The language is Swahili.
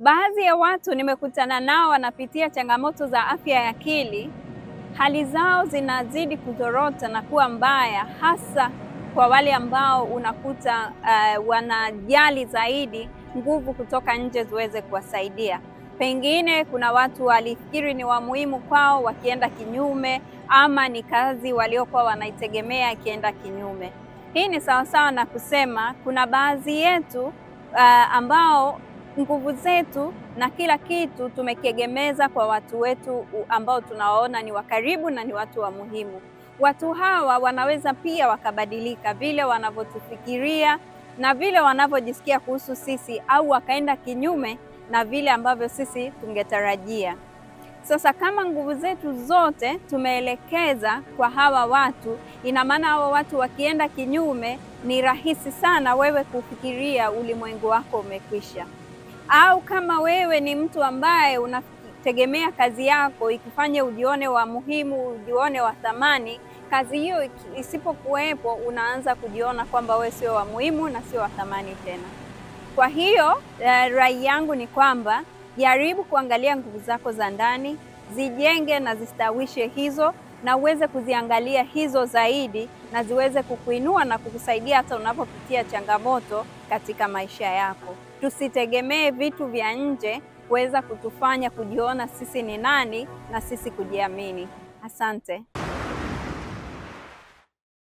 Baadhi ya watu nimekutana nao wanapitia changamoto za afya ya akili. Hali zao zinazidi kuzorota na kuwa mbaya, hasa kwa wale ambao unakuta wanajali zaidi nguvu kutoka nje ziweze kuwasaidia. Pengine kuna watu walifikiri ni wa muhimu kwao wakienda kinyume, ama ni kazi waliokuwa wanaitegemea ikienda kinyume. Hii ni sawasawa na kusema kuna baadhi yetu ambao nguvu zetu na kila kitu tumekiegemeza kwa watu wetu ambao tunawaona ni wa karibu na ni watu wa muhimu. Watu hawa wanaweza pia wakabadilika vile wanavyotufikiria na vile wanavyojisikia kuhusu sisi, au wakaenda kinyume na vile ambavyo sisi tungetarajia. Sasa kama nguvu zetu zote tumeelekeza kwa hawa watu, ina maana hawa watu wakienda kinyume, ni rahisi sana wewe kufikiria ulimwengu wako umekwisha. Au kama wewe ni mtu ambaye unategemea kazi yako ikufanye ujione wa muhimu, ujione wa thamani, kazi hiyo isipokuwepo unaanza kujiona kwamba wewe sio wa muhimu na sio wa thamani tena. Kwa hiyo rai yangu ni kwamba jaribu kuangalia nguvu zako za ndani, zijenge na zistawishe hizo, na uweze kuziangalia hizo zaidi na ziweze kukuinua na kukusaidia hata unapopitia changamoto katika maisha yako. Tusitegemee vitu vya nje kuweza kutufanya kujiona sisi ni nani na sisi kujiamini. Asante.